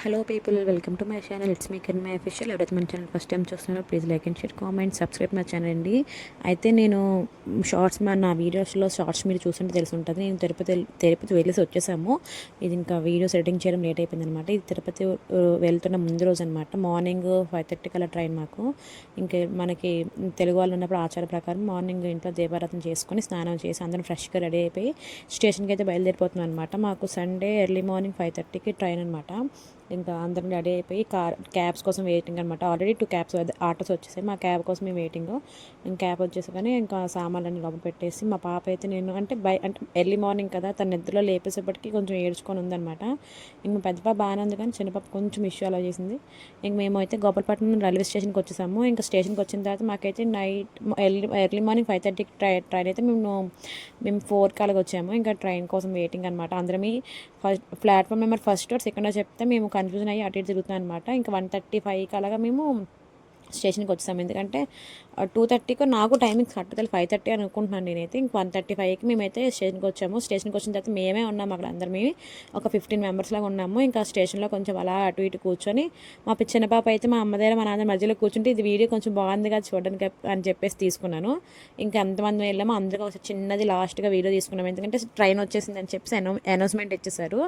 Hello people, welcome to my channel. It's me can my official. ఎవరైతే మన channel first time చూస్తున్నారో please like and share, comment, subscribe my channel అండి. అయితే నేను నా వీడియోస్లో షార్ట్స్ మీరు చూస్తుంటే తెలిసి ఉంటుంది. నేను తిరుపతి వెళ్ళేసి వచ్చేసాము. ఇది ఇంకా వీడియోస్ ఎడిటింగ్ చేయడం లేట్ అయిపోయింది అనమాట. ఇది తిరుపతి వెళ్తున్న ముందు రోజు అనమాట. మార్నింగ్ 5:30 కల్లా ట్రైన్ మాకు. ఇంకా మనకి తెలుగు వాళ్ళు ఉన్నప్పుడు ఆచార ప్రకారం మార్నింగ్ ఇంట్లో దీపారాధన చేసుకొని స్నానం చేసి అందరం ఫ్రెష్గా రెడీ అయిపోయి స్టేషన్కి అయితే బయలుదేరిపోతున్నాం అనమాట. మాకు సండే ఎర్లీ మార్నింగ్ 5:30కి ట్రైన్ అనమాట. ఇంకా అందరం రెడీ అయిపోయి క్యాబ్స్ కోసం వెయిటింగ్ అనమాట. ఆల్రెడీ 2 క్యాబ్స్ ఆటోస్ వచ్చేసాయి. మా క్యాబ్ కోసం మేము వెయిటింగ్. క్యాబ్ వచ్చేసి కానీ ఇంకా సామాన్లన్నీ లోపల పెట్టేసి మా పాప అయితే నేను అంటే ఎర్లీ మార్నింగ్ కదా, తన నిద్రలో లేపేసేపటికి కొంచెం ఏడ్చుకొని ఉందనమాట. ఇంక పెద్ద పాప బాగానే ఉంది కానీ చిన్న పాప కొంచెం ఇష్యూ అలా చేసింది. ఇంక మేమైతే గోపాలపట్నం రైల్వే స్టేషన్కి వచ్చేసాము. ఇంకా స్టేషన్కి వచ్చిన తర్వాత మాకైతే ఎర్లీ మార్నింగ్ 5:30కి ట్రైన్ అయితే మేము 4కి అలాగ వచ్చాము. ఇంకా ట్రైన్ కోసం వెయిటింగ్ అనమాట. అందరం ప్లాట్ఫామ్ నెంబర్ ఫస్ట్ సెకండ్ చెప్తే మేము కన్ఫ్యూజన్ అయ్యి అటు ఇటు తిరుగుతాం అనమాట. ఇంకా 1:35కి అలాగా మేము స్టేషన్కి వచ్చాము. ఎందుకంటే 2:30కి నాకు టైమింగ్స్ కట్టలేదు, 5:30 అనుకుంటున్నాను నేనైతే. ఇంక 1:35కి మేమైతే స్టేషన్కి వచ్చాము. స్టేషన్కి వచ్చిన తర్వాత మేమే ఉన్నాము అక్కడ అందరమే ఒక 15 మెంబర్స్ లాగా ఉన్నాము. ఇంకా స్టేషన్లో కొంచెం అలా అటు ఇటు కూర్చొని మా చిన్న పాప అయితే మా అమ్మ దగ్గర మా నాన్న మధ్యలో కూర్చుంటే ఇది వీడియో కొంచెం బాగుందిగా చూడడానికి అని చెప్పేసి తీసుకున్నాను. ఇంకా ఎంతమంది వెళ్ళామో అందరికీ ఒక చిన్నది లాస్ట్గా వీడియో తీసుకున్నాము. ఎందుకంటే ట్రైన్ వచ్చేసింది అని చెప్పేసి అనౌన్స్మెంట్ ఇచ్చేసారు.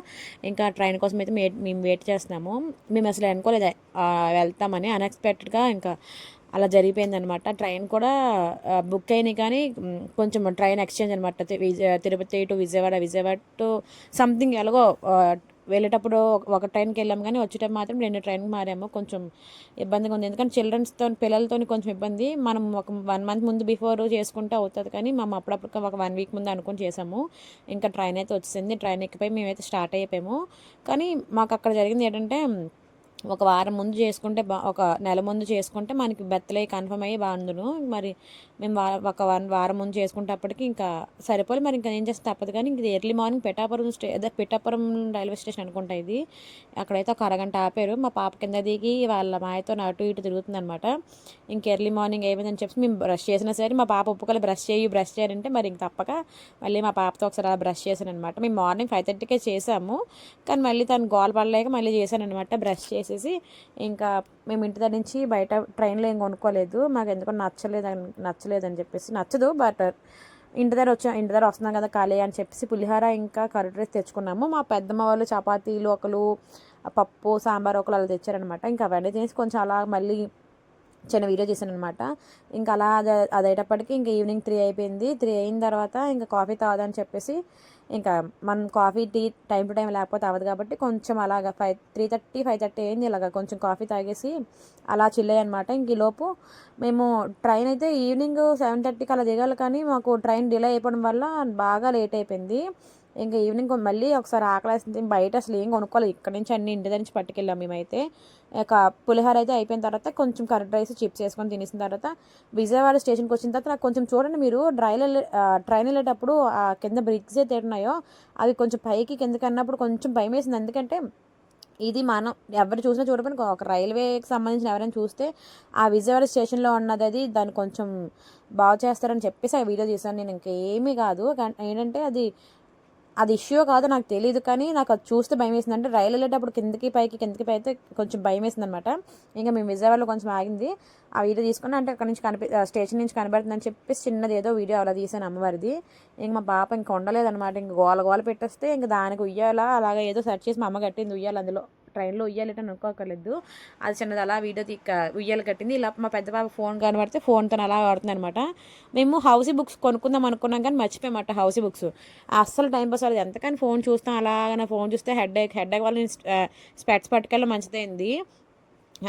ఇంకా ట్రైన్ కోసం అయితే మేము వెయిట్ చేస్తున్నాము. మేము అసలు అనుకోలేదు వెళ్తామని. అన్ఎక్స్పెక్టెడ్గా ఇంకా అలా జరిగిపోయిందనమాట. ట్రైన్ కూడా బుక్ అయినాయి కానీ కొంచెం ట్రైన్ ఎక్స్చేంజ్ అనమాట. Tirupati to Vijayawada to something ఎలాగో వెళ్ళేటప్పుడు ఒక ట్రైన్కి వెళ్ళాము కానీ వచ్చేటప్పుడు మాత్రం 2 ట్రైన్కి మారాము. కొంచెం ఇబ్బందిగా ఉంది. ఎందుకంటే పిల్లలతో కొంచెం ఇబ్బంది. మనం ఒక 1 మంత్ ముందు బిఫోర్ చేసుకుంటే అవుతుంది కానీ మేము అప్పుడప్పుడు ఒక 1 వీక్ ముందు అనుకుని చేసాము. ఇంకా ట్రైన్ అయితే వచ్చేసింది. ట్రైన్ ఎక్కిపోయి మేమైతే స్టార్ట్ అయిపోయాము. కానీ మాకు అక్కడ జరిగింది ఏంటంటే ఒక వారం ముందు చేసుకుంటే ఒక నెల ముందు చేసుకుంటే మనకి బెత్తలే కన్ఫర్మ్ అయ్యి బాగుండును. మరి మేము ఒక వారం ముందు చేసుకుంటప్పటికి ఇంకా సరిపోయి మరి ఇంకా ఏం చేస్తే తప్పదు. కానీ ఇంక early morning Pithapuram railway station అనుకుంటా ఇది. అక్కడైతే ఒక అరగంట ఆపారు. మా పాప కింద దిగి వాళ్ళ మాయతో అటు ఇటు తిరుగుతుంది అనమాట. ఇంక ఎర్లీ మార్నింగ్ అయిపోయిందని చెప్పి మేము బ్రష్ చేసినా సరే మా పాప ఒప్పుకోలే బ్రష్ చేయాలంటే మరి ఇంక తప్పక మళ్ళీ మా పాపతో ఒకసారి అలా బ్రష్ చేశాను అనమాట. మేము మార్నింగ్ 5:30కే చేసాము కానీ మళ్ళీ తను గోల పడలేక మళ్ళీ చేశాను అనమాట. బ్రష్ చేసేసి ఇంకా మేము ఇంటి దగ్గర నుంచి బయట ట్రైన్లో ఏం కొనుక్కోలేదు. మాకు ఎందుకో నచ్చలేదని చెప్పేసి నచ్చదు. బట్ ఇంటి దగ్గర వస్తున్నాం కదా ఖాళీ అని చెప్పేసి పులిహోర ఇంకా కర్డ్ రైస్ తెచ్చుకున్నాము. మా పెద్దమ్మ వాళ్ళు చపాతీలు ఒకరు పప్పు సాంబార్ ఒకరు అలా తెచ్చారనమాట. ఇంకా అవన్నీ తినేసి కొంచెం అలా మళ్ళీ చిన్న వీడియో చేశాను అనమాట. ఇంకా అలా అదేటప్పటికి ఇంకా ఈవినింగ్ 3 అయిపోయింది. 3 అయిన తర్వాత ఇంకా కాఫీ తాగదని చెప్పేసి ఇంకా మనం coffee tea time to time లేకపోతే అవ్వదు కాబట్టి కొంచెం అలాగా 3:30 అయింది. ఇలాగ కొంచెం కాఫీ తాగేసి అలా చిల్లయ్య అనమాట. ఇంక ఈలోపు మేము ట్రైన్ అయితే ఈవినింగ్ 7:30కి అలా దిగాలి కానీ మాకు ట్రైన్ డిలే అయిపోవడం వల్ల బాగా లేట్ అయిపోయింది. ఇంకా ఈవినింగ్ మళ్ళీ ఒకసారి ఆకలేస్తుంది. బయట అసలు ఏం కొనుక్కోవాలి, ఇక్కడ నుంచి అన్ని ఇంటి దగ్గర నుంచి పట్టుకెళ్ళాం మేమైతే. ఇక పులిహోర అయితే అయిపోయిన తర్వాత కొంచెం కర్డ్ రైస్ చిప్స్ వేసుకొని తినేసిన తర్వాత విజయవాడ స్టేషన్కి వచ్చిన తర్వాత నాకు కొంచెం చూడండి మీరు ట్రైన్ వెళ్ళేటప్పుడు ఆ కింద బ్రిడ్జ్ అయితే ఉన్నాయో అవి కొంచెం పైకి కిందకి అన్నప్పుడు కొంచెం భయం వేసింది. ఎందుకంటే ఇది మనం ఎవరు చూసినా చూడకపోయినా ఒక రైల్వేకి సంబంధించిన ఎవరైనా చూస్తే ఆ విజయవాడ స్టేషన్లో ఉన్నది అది దాన్ని కొంచెం బాగు చేస్తారని చెప్పేసి ఆ వీడియో చేశాను. నేను ఇంకేమీ కాదు ఏంటంటే అది ఇష్యూ కాదు నాకు తెలియదు కానీ నాకు అది చూస్తే భయం వేసింది. అంటే రైలు వెళ్ళేటప్పుడు కిందకి పైకి అయితే కొంచెం భయం వేసింది అనమాట. ఇంకా మేము విజయవాడలో కొంచెం ఆగింది. ఆ వీడియో తీసుకుని అంటే అక్కడ నుంచి స్టేషన్ నుంచి కనబడుతుందని చెప్పేసి చిన్నది ఏదో వీడియో అలా తీసాను అమ్మవారిది. ఇంక మా పాప ఇంక ఉండలేదనమాట. ఇంక గోల పెట్టేస్తే ఇంక దానికి ఉయ్యాలా అలాగా ఏదో సెర్చ్ చేసి మా అమ్మ కట్టింది ఉయ్యాలి. అందులో ట్రైన్లో ఉయ్యాలంటే అనుకోకర్లేదు. అది చిన్నది అలా వీడియో ఉయ్యాలు కట్టింది. ఇలా మా పెద్ద పాప ఫోన్ కనబడితే ఫోన్తో అలా ఆడుతుంది అనమాట. మేము హౌసీ బుక్స్ కొనుక్కుందాం అనుకున్నాం కానీ మర్చిపోయామట హౌసీ బుక్స్. అస్సలు టైం పాస్ అవ్వదు. ఎంతకని ఫోన్ చూస్తాం అలాగ ఫోన్ చూస్తే హెడ్ ఏక్ వల్ల స్పెట్స్ పట్టుకెళ్ళి మంచిదైంది.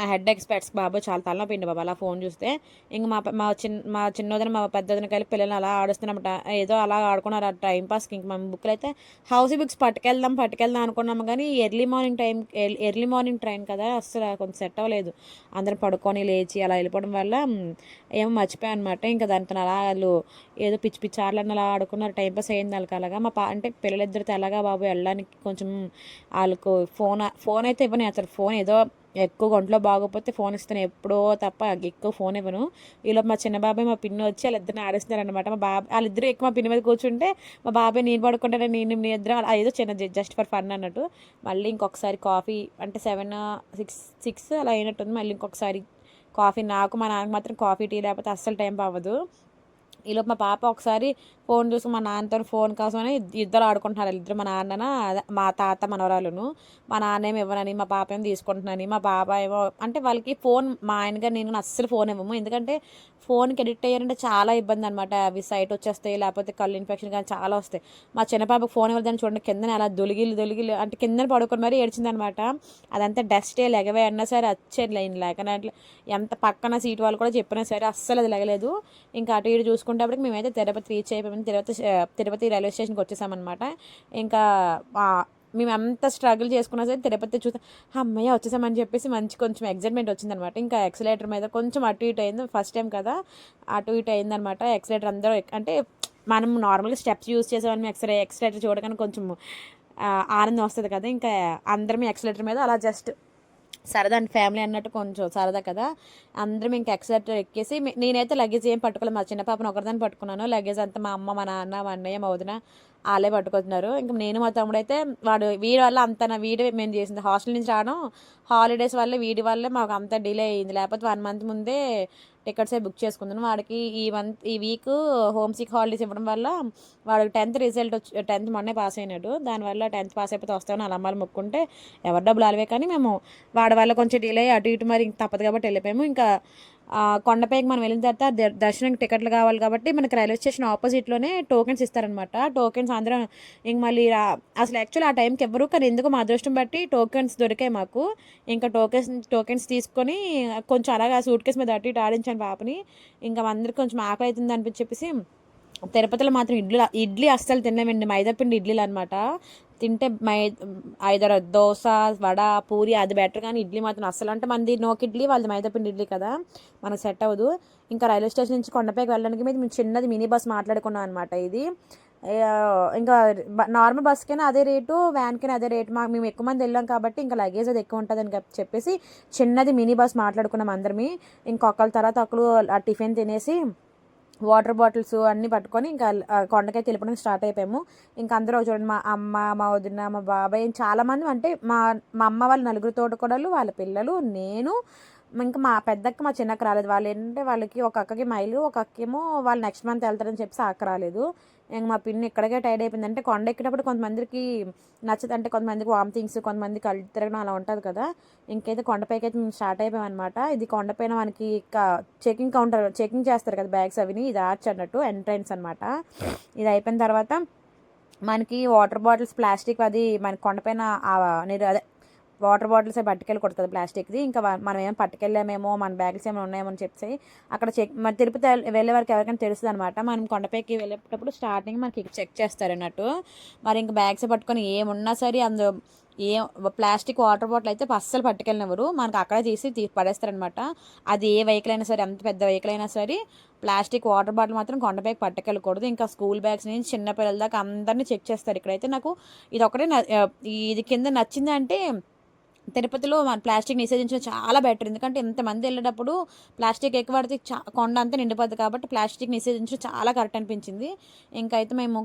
హెడ్ ఎక్స్పెక్ట్స్ బాబు చాలా తలనొప్పిండి బాబు అలా ఫోన్ చూస్తే. ఇంక మా చిన్నోదని మా పెద్దోదిన కలిపి పిల్లల్ని అలా ఆడుస్తున్నామట. ఏదో అలా ఆడుకున్నారు ఆ టైంపాస్కి. ఇంక మా బుక్లు అయితే హౌసీ బుక్స్ పట్టుకెళ్దాం అనుకున్నాము కానీ ఎర్లీ మార్నింగ్ ట్రైన్ కదా అస్సలు కొంచెం సెట్ అవ్వలేదు. అందరం పడుకొని లేచి అలా వెళ్ళిపోవడం వల్ల ఏమో మర్చిపోయాం అనమాట. ఇంకా దాంతో అలా వాళ్ళు ఏదో పిచ్చి ఆటలన్నీ అలా ఆడుకున్నారు. టైంపాస్ అయ్యింది వాళ్ళకి అలాగా. అంటే పిల్లలిద్దరితో ఎలాగా బాబు వెళ్ళడానికి కొంచెం వాళ్ళకు ఫోన్ అయితే ఇవ్వని అసలు ఫోన్ ఏదో ఎక్కువ ఒంట్లో బాగోకపోతే ఫోన్ ఇస్తాను ఎప్పుడో తప్ప ఎక్కువ ఫోన్ ఇవ్వను. ఈలోపు మా చిన్న బాబాయ్ మా పిన్ని వచ్చి వాళ్ళిద్దరిని ఆడిస్తున్నారనమాట. మా బాబాయ్ వాళ్ళిద్దరూ ఎక్కువ మా పిన్ని మీద కూర్చుంటే మా బాబాయ్ నేను పడుకుంటాను, నేను ఇద్దరం ఏదో చిన్న జస్ట్ ఫర్ ఫన్ అన్నట్టు. మళ్ళీ ఇంకొకసారి కాఫీ అంటే 6 అలా అయినట్టుంది. మళ్ళీ ఇంకొకసారి కాఫీ నాకు మా నాన్నకి మాత్రం కాఫీ టీ లేకపోతే అస్సలు టైం అవ్వదు. ఈలోపు మా పాప ఒకసారి ఫోన్ చూసి మా నాన్నతో ఫోన్ కోసమని ఇద్దరు ఆడుకుంటున్నారు. ఇద్దరు మా నాన్న మా తాత మనవరాలును. మా నాన్న ఏమో ఇవ్వనని మా పాప ఏమో తీసుకుంటున్నాను. మా బాబాయ్ ఏమో అంటే వాళ్ళకి ఫోన్ మా ఆయనగా నేను అస్సలు ఫోన్ ఇవ్వము. ఎందుకంటే ఫోన్కి ఎడిక్ట్ అయ్యారంటే చాలా ఇబ్బంది అనమాట. అవి సైట్ వచ్చేస్తాయి, లేకపోతే కళ్ళు ఇన్ఫెక్షన్ కానీ చాలా వస్తాయి. మా చిన్న పాపకు ఫోన్ ఇవ్వదని చూడండి కిందనే అలా దొలిగిలు అంటే కిందన పడుకొని మరీ ఏడ్చిందనమాట. అదంతా డస్టే లెగవే అన్నా సరే వచ్చేది లైన్ లేకనట్లు ఎంత పక్కన సీట్ వాళ్ళు కూడా చెప్పినా సరే అస్సలు అది లెగలేదు. ఇంకా అటు ఇటు చూసుకుంటేప్పటికి మేమైతే తిరుపతి రీచ్ అయిపోయాము. తిరుపతి రైల్వే స్టేషన్కి వచ్చేసామన్నమాట. ఇంకా మేము ఎంత స్ట్రగుల్ చేసుకున్నా సరే తిరుపతి చూస్తే అమ్మయ్య వచ్చేసామని చెప్పేసి మంచి కొంచెం ఎగ్జైట్మెంట్ వచ్చిందనమాట. ఇంకా ఎక్సలేటర్ మీద కొంచెం అటు ఇటు అయింది, ఫస్ట్ టైం కదా అటు ఇటు అయిందనమాట. ఎక్సలేటర్ అందరూ అంటే మనం నార్మల్గా స్టెప్స్ యూస్ చేసేవాళ్ళం, ఎక్సలేటర్ చూడగానే కొంచెం ఆనందం వస్తుంది కదా. ఇంకా అందరం ఎక్సలేటర్ మీద అలా జస్ట్ సరదా అండి, ఫ్యామిలీ అన్నట్టు కొంచెం సరదా కదా. అందరం ఇంకా ఎక్సలేటర్ ఎక్కేసి నేనైతే లగేజ్ ఏం పట్టుకోలేదు. మా చిన్న పాపను ఒకరిదాన్ని పట్టుకున్నాను. లగేజ్ అంతా మా అమ్మ, మా నాన్న, మా అన్నయ్య, మా వదిన వాళ్ళే పట్టుకుంటున్నారు. ఇంకా నేను మా తమ్ముడు అయితే వీడి వల్ల అంత వీడే మేము చేసింది. హాస్టల్ నుంచి రావడం హాలిడేస్ వల్ల వీడి వల్లే మాకు అంత డిలే అయ్యింది. లేకపోతే 1 మంత్ ముందే టికెట్స్ బుక్ చేసుకుందాను. వాడికి ఈ వీక్ హోమ్ సిక్ హాలిడేస్ ఇవ్వడం వల్ల వాడికి 10th రిజల్ట్ 10th మొన్నే పాస్ అయినాడు. దానివల్ల 10th పాస్ అయిపోతే వస్తామని వాళ్ళ అమ్మాయిలు మొక్కుంటే ఎవరి డబ్బులు అలవే కానీ మేము వాడి వల్ల కొంచెం డిలే అటు ఇటు మరి తప్పదు కాబట్టి వెళ్ళిపోయాము. ఇంకా కొండపైకి మనం వెళ్ళిన తర్వాత దర్శనానికి టికెట్లు కావాలి కాబట్టి మనకి రైల్వే స్టేషన్ ఆపోజిట్లోనే టోకెన్స్ ఇస్తారనమాట. టోకెన్స్ అందరం ఇంక మళ్ళీ అసలు యాక్చువల్లీ ఆ టైంకి ఎవరు కానీ ఎందుకు మా అదృష్టం బట్టి టోకెన్స్ దొరికాయి మాకు. ఇంకా టోకెన్స్ తీసుకొని కొంచెం అలాగా సూట్ కేసు మీద అటు ఇటు ఆడించాను పాపని. ఇంకా అందరికి కొంచెం ఆకలి అవుతుంది అనిపించేసి తిరుపతిలో మాత్రం ఇడ్లీ అస్సలు తినలేమండి. మైదాపిండి ఇడ్లీలు అనమాట. తింటే ఐదర్ దోశ, వడ, పూరి అది బెటర్ కానీ ఇడ్లీ మాత్రం అస్సలు అంటే మనది నోకి ఇడ్లీ, వాళ్ళది మైదాపిండి ఇడ్లీ కదా, మనకు సెట్ అవ్వదు. ఇంకా రైల్వే స్టేషన్ నుంచి కొండపైకి వెళ్ళడానికి మేము చిన్నది మినీ బస్ మాట్లాడుకున్నాం అనమాట. ఇది ఇంకా నార్మల్ బస్కైనా అదే రేటు, వ్యాన్కైనా అదే రేటు. మేము ఎక్కువ మంది వెళ్ళాం కాబట్టి ఇంకా లగేజ్ అది ఎక్కువ ఉంటుందని చెప్పేసి చిన్నది మినీ బస్ మాట్లాడుకున్నాం అందరమే. ఇంకొకళ్ళ తర్వాత ఒకరు ఆ టిఫిన్ తినేసి వాటర్ బాటిల్స్ అన్నీ పట్టుకొని ఇంకా కొండకైతే వెళ్ళిపోవడానికి స్టార్ట్ అయిపోయాము. ఇంకా అందరూ చూడండి మా అమ్మ, మా వదిన, మా బాబాయ్ చాలామంది అంటే మా అమ్మ వాళ్ళ 4 తోటకోడళ్ళు, వాళ్ళ పిల్లలు, నేను, ఇంకా మా పెద్దక్క మా చిన్నక్క రాలేదు. వాళ్ళు ఏంటంటే వాళ్ళకి ఒక అక్కకి మైలు, ఒక అక్కేమో వాళ్ళు నెక్స్ట్ మంత్ వెళ్తారని చెప్పేసి అక్క రాలేదు. ఇంక మా పిన్ని ఇక్కడికే టైర్డ్ అయిపోయింది. అంటే కొండ ఎక్కేటప్పుడు కొంతమందికి నచ్చదు, అంటే కొంతమందికి వామిటింగ్స్, కొంతమందికి కళ్ళు తిరగడం అలా ఉంటుంది కదా. ఇంకైతే కొండపైకి అయితే మేము స్టార్ట్ అయిపోయాం అనమాట. ఇది కొండపైన మనకి చెకింగ్ కౌంటర్ చెకింగ్ చేస్తారు కదా బ్యాగ్స్ అవిని, ఇది ఆర్చ్ అన్నట్టు ఎంట్రన్స్ అనమాట. ఇది అయిపోయిన తర్వాత మనకి వాటర్ బాటిల్స్ ప్లాస్టిక్ అది మనకి కొండపైన అదే వాటర్ బాటిల్స్ పట్టుకెళ్ళి కొడుతుంది ప్లాస్టిక్ది. ఇంకా మనం ఏమైనా పట్టుకెళ్ళామేమో, మన బ్యాగ్స్ ఏమైనా ఉన్నాయేమో అని చెప్పి అక్కడ మరి తిరుపతి వెళ్ళే వరకు ఎవరికైనా తెలుస్తుంది అనమాట. మనం కొండపైకి వెళ్ళేటప్పుడు స్టార్టింగ్ మనకి చెక్ చేస్తారు అన్నట్టు. మరి ఇంకా బ్యాగ్స్ పట్టుకొని ఏమున్నా సరే అందులో ప్లాస్టిక్ వాటర్ బాటిల్ అయితే అస్సలు పట్టుకెళ్ళినవరు, మనకు అక్కడే తీసి పడేస్తారనమాట. అది ఏ వెహికల్ అయినా సరే, ఎంత పెద్ద వెహికల్ అయినా సరే ప్లాస్టిక్ వాటర్ బాటిల్ మాత్రం కొండపైకి పట్టుకెళ్ళకూడదు. ఇంకా స్కూల్ బ్యాగ్స్ నుంచి చిన్నపిల్లల దాకా అందరినీ చెక్ చేస్తారు ఇక్కడైతే. నాకు ఇది ఒకటే ఇది కింద నచ్చింది అంటే తిరుపతిలో మన ప్లాస్టిక్ నిషేధించడం చాలా బెటర్. ఎందుకంటే ఎంతమంది వెళ్ళేటప్పుడు ప్లాస్టిక్ ఎక్కువ పడితే కొండ అంతా నిండిపోద్ది కాబట్టి ప్లాస్టిక్ నిషేధించడం చాలా కరెక్ట్ అనిపించింది. ఇంకైతే మేము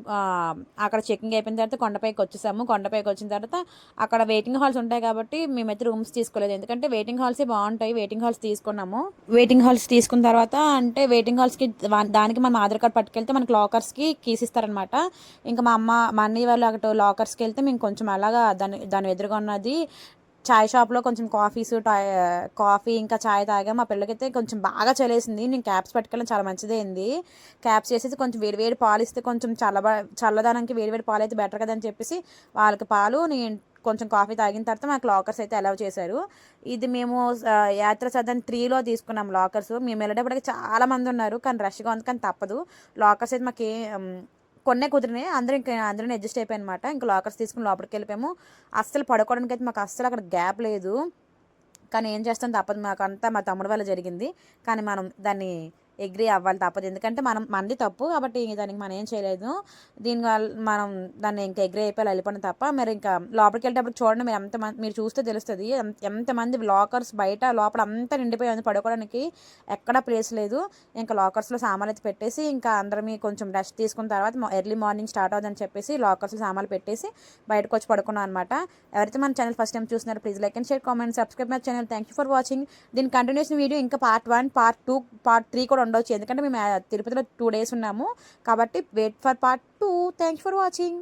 అక్కడ చెకింగ్ అయిపోయిన తర్వాత కొండపైకి వచ్చేసాము. కొండపైకి వచ్చిన తర్వాత అక్కడ వెయిటింగ్ హాల్స్ ఉంటాయి కాబట్టి మేమైతే రూమ్స్ తీసుకోలేదు, ఎందుకంటే వెయిటింగ్ హాల్సే బాగుంటాయి. వెయిటింగ్ హాల్స్ తీసుకున్నాము. వెయిటింగ్ హాల్స్ తీసుకున్న తర్వాత అంటే వెయిటింగ్ హాల్స్కి దానికి మనం ఆధార్ కార్డ్ పట్టుకెళ్తే మనకి లాకర్స్కి కీస్ ఇస్తారనమాట. ఇంకా మా అన్నయ్య వాళ్ళు అక్కడ లాకర్స్కి వెళ్తే మేము కొంచెం అలాగా దాని ఎదురుగా ఉన్నది చాయ్ షాప్లో కొంచెం కాఫీ ఇంకా చాయ్ తాగా. మా పిల్లలకైతే కొంచెం బాగా చలేసింది. నేను క్యాప్స్ పట్టుకెళ్ళడం చాలా మంచిదైంది. క్యాప్స్ చేసేసి కొంచెం వేడివేడి పాలు ఇస్తే కొంచెం చల్లదనానికి వేడివేడి పాలు అయితే బెటర్ కదా అని చెప్పేసి వాళ్ళకి పాలు, నేను కొంచెం కాఫీ తాగిన తర్వాత మాకు లాకర్స్ అయితే అలౌ చేశారు. ఇది మేము యాత్ర సదన్ 3లో తీసుకున్నాం లాకర్స్. మేము వెళ్ళేటప్పటికి చాలా మంది ఉన్నారు కానీ రష్గా ఉంది, కానీ తప్పదు. లాకర్స్ అయితే మాకు కొన్నే కుదిరినాయి. అందరం అడ్జస్ట్ అయిపోయి అనమాట. ఇంకా లాకర్స్ తీసుకుని లోపలికి వెళ్ళిపోయాము. అస్సలు పడుకోవడానికి అయితే మాకు అస్సలు అక్కడ గ్యాప్ లేదు, కానీ ఏం చేస్తాం తప్పదు, మాకు అంతా మా తమ్ముడు వల్ల జరిగింది. కానీ మనం దాన్ని అగ్రీ అవ్వాలి తప్పదు. ఎందుకంటే మనది తప్పు కాబట్టి దానికి మనం ఏం చేయలేదు. దీనివల్ల మనం దాన్ని ఇంకా అగ్రీ అయిపోయి వెళ్ళిపోవడం తప్ప. మరి ఇంకా లోపలికి వెళ్ళేటప్పుడు చూడండి, మీరు చూస్తే తెలుస్తుంది ఎంతమంది లాకర్స్ బయట లోపల అంతా నిండిపోయి ఉంది, పడుకోవడానికి ఎక్కడా ప్లేస్ లేదు. ఇంకా లాకర్స్లో సామాన్లు అయితే పెట్టేసి ఇంకా అందరం కొంచెం రెస్ట్ తీసుకున్న తర్వాత ఎర్లీ మార్నింగ్ స్టార్ట్ అవుతుందని చెప్పేసి లాకర్స్లో సామాన్లు పెట్టేసి బయటకు వచ్చి పడుకున్నాం అనమాట. ఎవరైతే మన ఛానల్ ఫస్ట్ టైం చూస్తున్నారో please like and share, comment, subscribe my channel. Thank you for watching. దీని కంటిన్యూషన్ వీడియో ఇంకా పార్ట్ 1, పార్ట్ 2, పార్ట్ 3 కూడా ఉండొచ్చు. ఎందుకంటే మేము తిరుపతిలో 2 days ఉన్నాము కాబట్టి wait for part 2. Thank you for watching.